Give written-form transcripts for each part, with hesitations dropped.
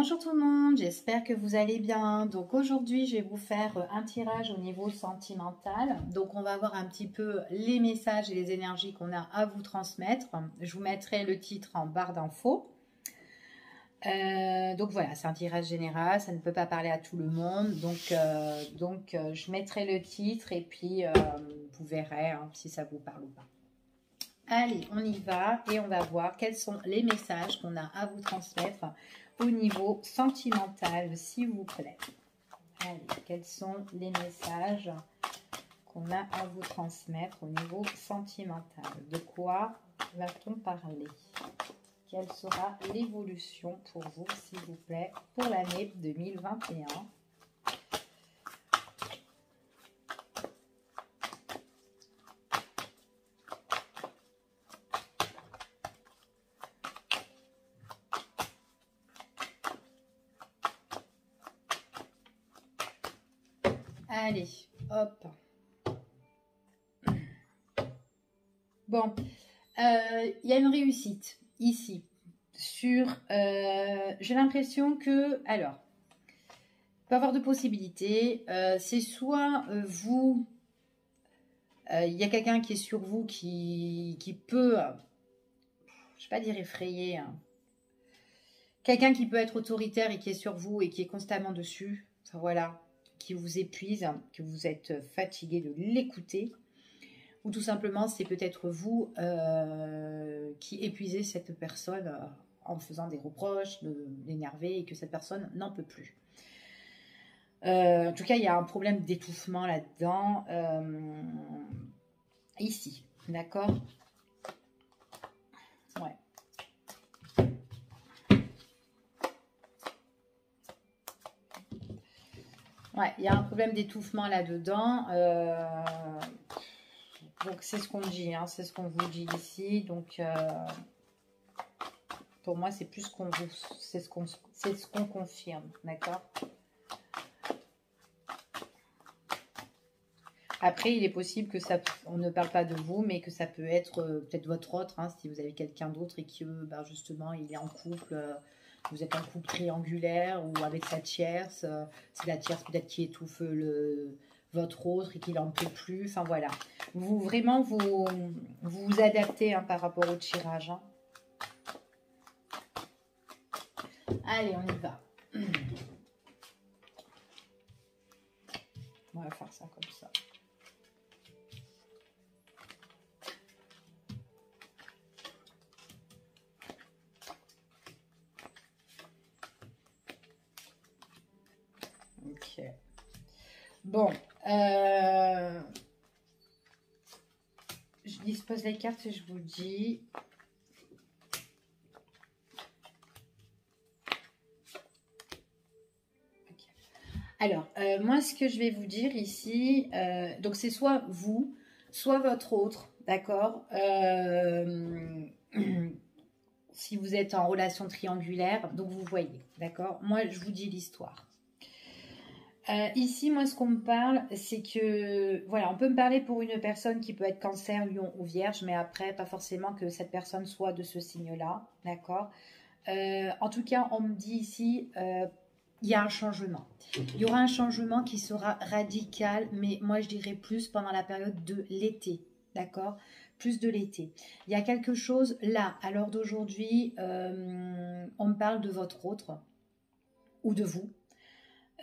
Bonjour tout le monde, j'espère que vous allez bien. Donc aujourd'hui, je vais vous faire un tirage au niveau sentimental. Donc on va voir un petit peu les messages et les énergies qu'on a à vous transmettre. Je vous mettrai le titre en barre d'infos. Donc voilà, c'est un tirage général, ça ne peut pas parler à tout le monde. Donc je mettrai le titre et puis vous verrez si ça vous parle ou pas. Allez, on y va et on va voir quels sont les messages qu'on a à vous transmettre au niveau sentimental, s'il vous plaît. Allez, quels sont les messages qu'on a à vous transmettre au niveau sentimental? De quoi va-t-on parler? Quelle sera l'évolution pour vous, s'il vous plaît, pour l'année 2021? Allez, hop. Bon, il y a une réussite ici sur... j'ai l'impression que... Alors, il peut y avoir deux possibilités. C'est soit vous... Il y a quelqu'un qui est sur vous qui peut... je ne vais pas dire effrayer. Hein. Quelqu'un qui peut être autoritaire et qui est sur vous et qui est constamment dessus. Enfin, voilà. Qui vous épuise, que vous êtes fatigué de l'écouter, ou tout simplement c'est peut-être vous qui épuisez cette personne en faisant des reproches, de l'énerver et que cette personne n'en peut plus. En tout cas, il y a un problème d'étouffement là-dedans, ici, d'accord? Ouais. Ouais, il y a un problème d'étouffement là-dedans. Donc, c'est ce qu'on dit, hein, c'est ce qu'on vous dit ici. Donc, pour moi, c'est plus qu'on vous... c'est ce qu'on confirme, d'accord? Après, il est possible que ça... on ne parle pas de vous, mais que ça peut être peut-être votre autre, hein, si vous avez quelqu'un d'autre et que, ben, justement, il est en couple... vous êtes en couple triangulaire ou avec sa tierce. C'est la tierce peut-être qui étouffe votre autre et qu'il n'en peut plus. Enfin voilà. Vous vraiment vous adaptez hein, par rapport au tirage. Hein. Allez, on y va. On va faire ça comme ça. Ok. Bon. Je dispose les cartes et je vous dis. Okay. Alors, moi, ce que je vais vous dire ici, donc c'est soit vous, soit votre autre, d'accord si vous êtes en relation triangulaire, donc vous voyez, d'accord? Moi, je vous dis l'histoire. Ici, moi, ce qu'on me parle, c'est que, voilà, on peut me parler pour une personne qui peut être cancer, lion ou vierge, mais après, pas forcément que cette personne soit de ce signe-là, d'accord? En tout cas, on me dit ici, il y a un changement. Il y aura un changement qui sera radical, mais moi, je dirais plus pendant la période de l'été, d'accord? Plus de l'été. Il y a quelque chose là, à l'heure d'aujourd'hui, on me parle de votre autre ou de vous.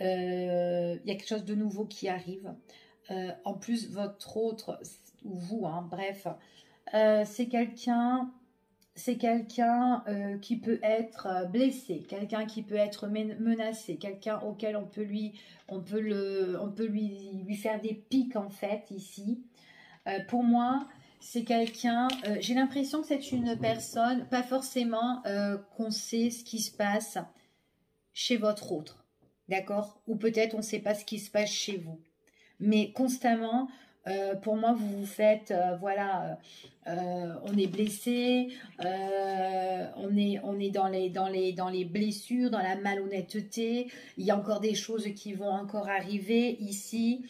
Il y a quelque chose de nouveau qui arrive. En plus, votre autre, ou vous, hein, bref, c'est quelqu'un qui peut être blessé, quelqu'un qui peut être menacé, quelqu'un auquel on peut lui faire des pics en fait ici. Pour moi, c'est quelqu'un, j'ai l'impression que c'est une personne, pas forcément qu'on sait ce qui se passe chez votre autre. D'accord? Ou peut-être on ne sait pas ce qui se passe chez vous. Mais constamment, pour moi, vous vous faites, voilà, on est blessé, on est dans les blessures, dans la malhonnêteté. Il y a encore des choses qui vont encore arriver ici.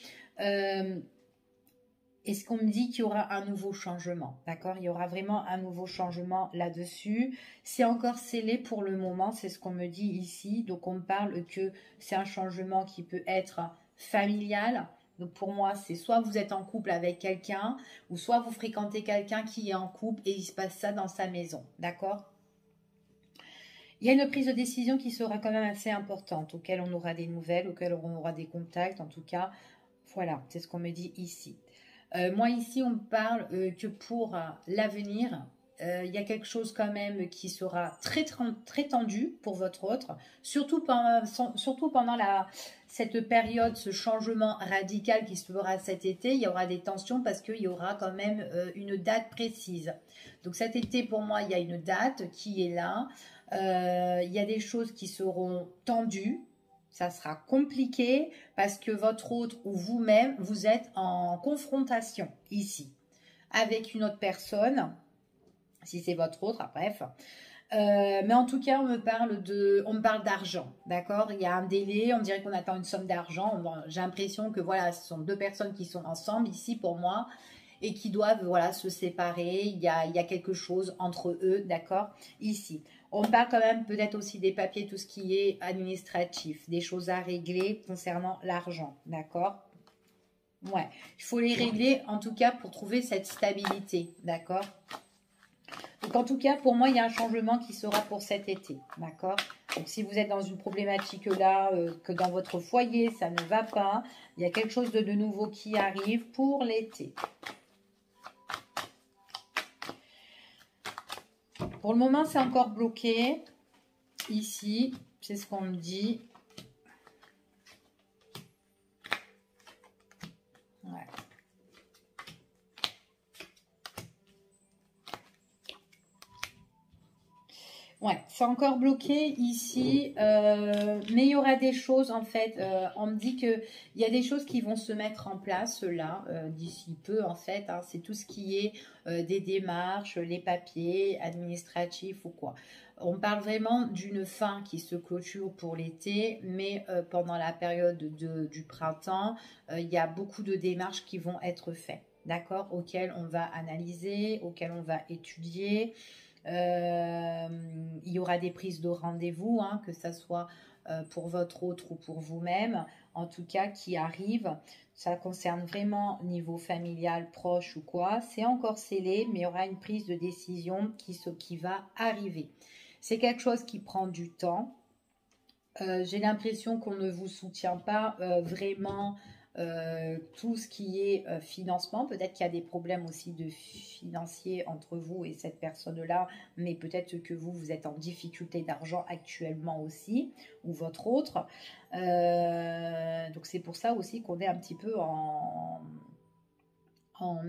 Et ce qu'on me dit qu'il y aura un nouveau changement, d'accord? Il y aura vraiment un nouveau changement là-dessus. C'est encore scellé pour le moment, c'est ce qu'on me dit ici. Donc, on me parle que c'est un changement qui peut être familial. Donc, pour moi, c'est soit vous êtes en couple avec quelqu'un, ou soit vous fréquentez quelqu'un qui est en couple et il se passe ça dans sa maison, d'accord? Il y a une prise de décision qui sera quand même assez importante, auquel on aura des nouvelles, auquel on aura des contacts, en tout cas. Voilà, c'est ce qu'on me dit ici. Moi, ici, on me parle que pour l'avenir, il y a quelque chose quand même qui sera très, très tendu pour votre autre, surtout pendant cette période, ce changement radical qui se fera cet été. Il y aura des tensions parce qu'il y aura quand même une date précise. Donc cet été, pour moi, il y a une date qui est là. Il y a des choses qui seront tendues. Ça sera compliqué parce que votre autre ou vous-même, vous êtes en confrontation ici avec une autre personne, si c'est votre autre, bref. Mais en tout cas, on me parle d'argent, d'accord? Il y a un délai, on dirait qu'on attend une somme d'argent. J'ai l'impression que voilà, ce sont deux personnes qui sont ensemble ici pour moi et qui doivent voilà se séparer. Il y a quelque chose entre eux, d'accord? Ici. On parle quand même peut-être aussi des papiers, tout ce qui est administratif, des choses à régler concernant l'argent, d'accord? Ouais, il faut les régler en tout cas pour trouver cette stabilité, d'accord? Donc en tout cas, pour moi, il y a un changement qui sera pour cet été, d'accord? Donc si vous êtes dans une problématique là, que dans votre foyer, ça ne va pas, il y a quelque chose de nouveau qui arrive pour l'été. Pour le moment, c'est encore bloqué. Ici, c'est ce qu'on me dit. Ouais. Ouais, c'est encore bloqué ici, mais il y aura des choses en fait, on me dit qu'il y a des choses qui vont se mettre en place là, d'ici peu en fait, hein, c'est tout ce qui est des démarches, les papiers administratifs ou quoi. On parle vraiment d'une fin qui se clôture pour l'été, mais pendant la période du printemps, il y a beaucoup de démarches qui vont être faites, d'accord, auxquelles on va analyser, auxquelles on va étudier. Il y aura des prises de rendez-vous, hein, que ça soit pour votre autre ou pour vous-même, en tout cas qui arrivent. Ça concerne vraiment niveau familial, proche ou quoi. C'est encore scellé, mais il y aura une prise de décision qui va arriver. C'est quelque chose qui prend du temps. J'ai l'impression qu'on ne vous soutient pas vraiment tout ce qui est financement. Peut-être qu'il y a des problèmes aussi de financiers entre vous et cette personne-là, mais peut-être que vous êtes en difficulté d'argent actuellement aussi, ou votre autre. Donc c'est pour ça aussi qu'on est un petit peu en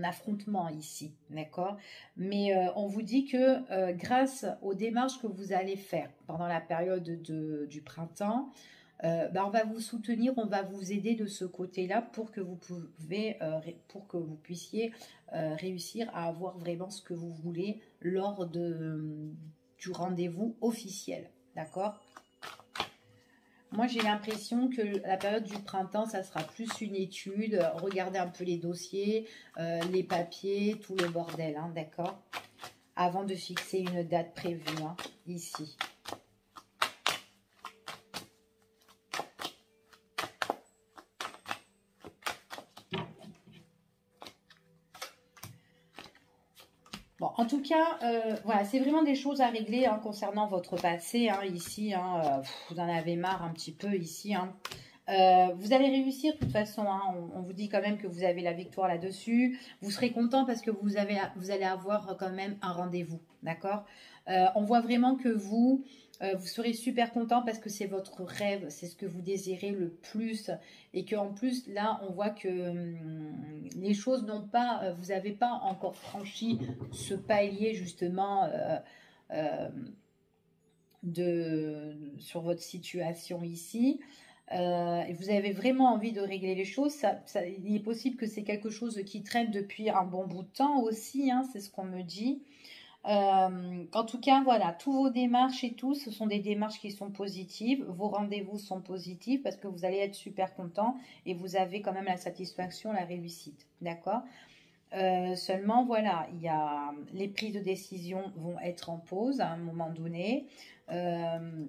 affrontement ici, d'accord? Mais on vous dit que grâce aux démarches que vous allez faire pendant la période du printemps, on va vous soutenir, on va vous aider de ce côté-là pour que pour que vous puissiez réussir à avoir vraiment ce que vous voulez lors du rendez-vous officiel, d'accord? Moi, j'ai l'impression que la période du printemps, ça sera plus une étude, regarder un peu les dossiers, les papiers, tout le bordel, hein, d'accord? Avant de fixer une date prévue, hein, ici. Bon, en tout cas, voilà, c'est vraiment des choses à régler hein, concernant votre passé, hein, ici, hein, vous en avez marre un petit peu ici, hein. Vous allez réussir de toute façon, hein, on vous dit quand même que vous avez la victoire là-dessus, vous serez content parce que vous allez avoir quand même un rendez-vous, d'accord? On voit vraiment que vous serez super content parce que c'est votre rêve, c'est ce que vous désirez le plus et qu'en plus là on voit que les choses n'ont pas, vous n'avez pas encore franchi ce palier justement sur votre situation ici. Et vous avez vraiment envie de régler les choses, il est possible que c'est quelque chose qui traîne depuis un bon bout de temps aussi, hein, c'est ce qu'on me dit. En tout cas, voilà, tous vos démarches et tout, ce sont des démarches qui sont positives. Vos rendez-vous sont positifs parce que vous allez être super content et vous avez quand même la satisfaction, la réussite. D'accord? Seulement, voilà, il y a, les prises de décision vont être en pause à un moment donné. Euh,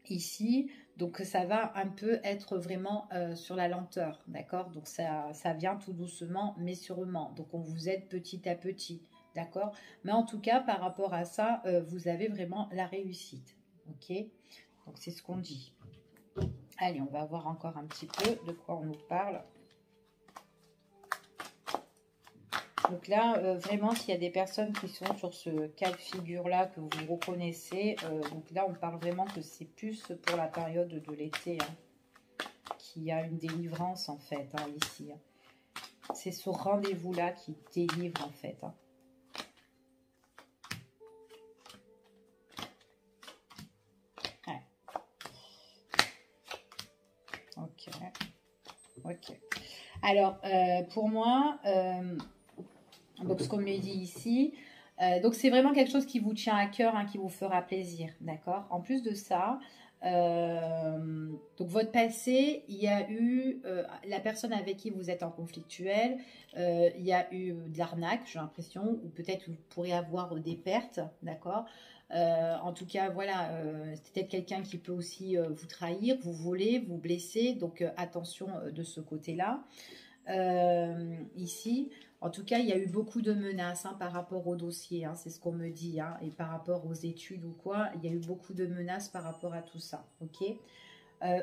Ici, donc ça va un peu être vraiment sur la lenteur, d'accord? Donc ça vient tout doucement, mais sûrement. Donc on vous aide petit à petit, d'accord? Mais en tout cas, par rapport à ça, vous avez vraiment la réussite, ok? Donc c'est ce qu'on dit. Allez, on va voir encore un petit peu de quoi on nous parle. Donc là, vraiment, s'il y a des personnes qui sont sur ce cas de figure-là, que vous reconnaissez, donc là, on parle vraiment que c'est plus pour la période de l'été, hein, qu'il y a une délivrance, en fait, hein, ici. Hein. C'est ce rendez-vous-là qui délivre, en fait. Hein. Ouais. Ok. Ok. Alors, pour moi... donc, ce qu'on me dit ici, donc c'est vraiment quelque chose qui vous tient à cœur, hein, qui vous fera plaisir, d'accord? En plus de ça, donc votre passé, il y a eu la personne avec qui vous êtes en conflictuel, il y a eu de l'arnaque, j'ai l'impression, ou peut-être vous pourrez avoir des pertes, d'accord? En tout cas, voilà, c'est peut-être quelqu'un qui peut aussi vous trahir, vous voler, vous blesser, donc attention de ce côté-là. Ici. En tout cas, il y a eu beaucoup de menaces, hein, par rapport au dossier, hein, c'est ce qu'on me dit, hein, et par rapport aux études ou quoi, il y a eu beaucoup de menaces par rapport à tout ça, ok?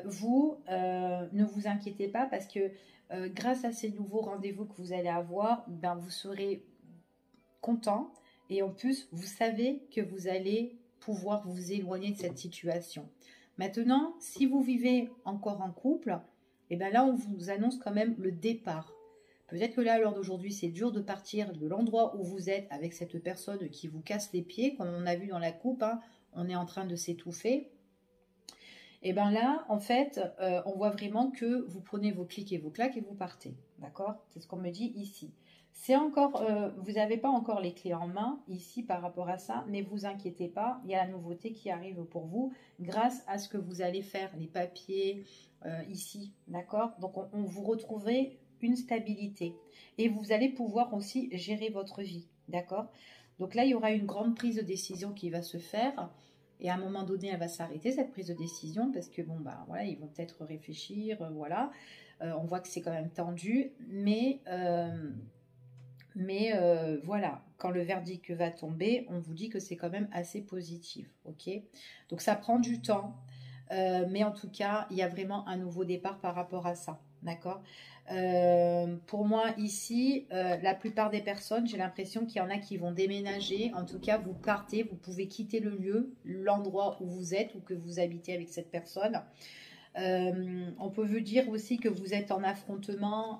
Vous, ne vous inquiétez pas parce que grâce à ces nouveaux rendez-vous que vous allez avoir, ben, vous serez content et en plus, vous savez que vous allez pouvoir vous éloigner de cette situation. Maintenant, si vous vivez encore en couple, et bien là, on vous annonce quand même le départ. Peut-être que là, à l'heure d'aujourd'hui, c'est dur de partir de l'endroit où vous êtes avec cette personne qui vous casse les pieds, comme on a vu dans la coupe, hein, on est en train de s'étouffer. Et bien là, en fait, on voit vraiment que vous prenez vos clics et vos claques et vous partez. D'accord? C'est ce qu'on me dit ici. C'est encore, vous n'avez pas encore les clés en main ici par rapport à ça, mais vous inquiétez pas, il y a la nouveauté qui arrive pour vous grâce à ce que vous allez faire, les papiers ici, d'accord? Donc on vous retrouverez une stabilité et vous allez pouvoir aussi gérer votre vie, d'accord? Donc là, il y aura une grande prise de décision qui va se faire. Et à un moment donné, elle va s'arrêter, cette prise de décision, parce que bon, bah voilà, ils vont peut-être réfléchir, voilà. On voit que c'est quand même tendu, mais voilà, quand le verdict va tomber, on vous dit que c'est quand même assez positif, ok? Donc ça prend du temps, mais en tout cas, il y a vraiment un nouveau départ par rapport à ça, d'accord? Pour moi, ici, la plupart des personnes, j'ai l'impression qu'il y en a qui vont déménager. En tout cas, vous partez, vous pouvez quitter le lieu, l'endroit où vous êtes ou que vous habitez avec cette personne. On peut vous dire aussi que vous êtes en affrontement,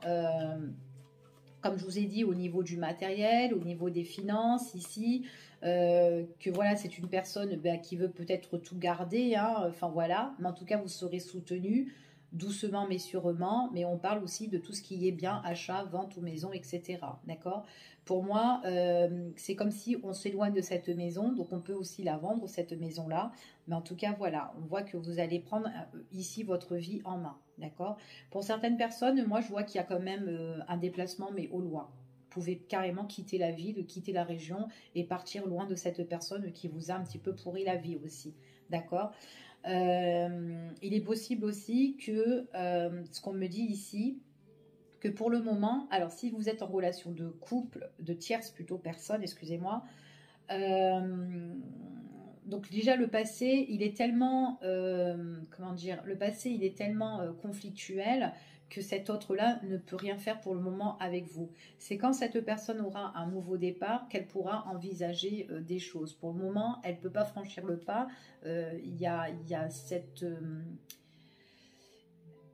comme je vous ai dit, au niveau du matériel, au niveau des finances ici, que voilà, c'est une personne qui veut peut-être tout garder, hein, enfin voilà, mais en tout cas, vous serez soutenu doucement mais sûrement, mais on parle aussi de tout ce qui est bien, achat, vente ou maison, etc. D'accord? Pour moi, c'est comme si on s'éloigne de cette maison, donc on peut aussi la vendre, cette maison-là, mais en tout cas, voilà, on voit que vous allez prendre ici votre vie en main, d'accord? Pour certaines personnes, moi, je vois qu'il y a quand même un déplacement, mais au loin. Vous pouvez carrément quitter la ville, quitter la région et partir loin de cette personne qui vous a un petit peu pourri la vie aussi. D'accord? Il est possible aussi que, ce qu'on me dit ici, que pour le moment, alors si vous êtes en relation de couple, de tierce plutôt personne, excusez-moi, donc déjà le passé, il est tellement, comment dire, le passé, il est tellement conflictuel que cet autre-là ne peut rien faire pour le moment avec vous. C'est quand cette personne aura un nouveau départ qu'elle pourra envisager des choses. Pour le moment, elle ne peut pas franchir le pas. Il y a cette...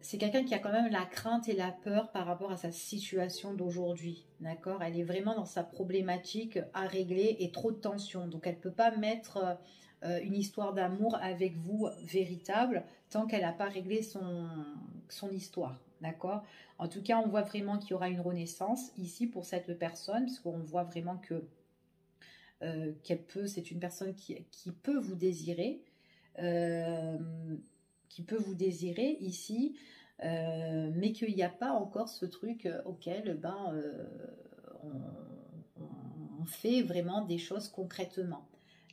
c'est quelqu'un qui a quand même la crainte et la peur par rapport à sa situation d'aujourd'hui, d'accord? Elle est vraiment dans sa problématique à régler et trop de tension. Donc elle ne peut pas mettre une histoire d'amour avec vous véritable tant qu'elle n'a pas réglé son histoire, d'accord? En tout cas, on voit vraiment qu'il y aura une renaissance ici pour cette personne, parce qu'on voit vraiment que c'est une personne qui peut vous désirer, euh, qui peut vous désirer ici, mais qu'il n'y a pas encore ce truc auquel ben, on fait vraiment des choses concrètement.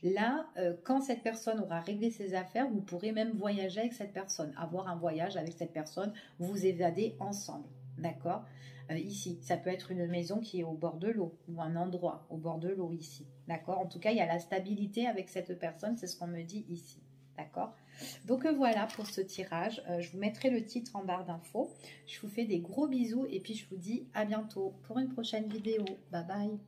Là, quand cette personne aura réglé ses affaires, vous pourrez même voyager avec cette personne, avoir un voyage avec cette personne, vous évader ensemble, d'accord? Ici, ça peut être une maison qui est au bord de l'eau ou un endroit au bord de l'eau ici, d'accord? En tout cas, il y a la stabilité avec cette personne, c'est ce qu'on me dit ici, d'accord? Donc voilà pour ce tirage. Je vous mettrai le titre en barre d'infos. Je vous fais des gros bisous et puis je vous dis à bientôt pour une prochaine vidéo. Bye bye.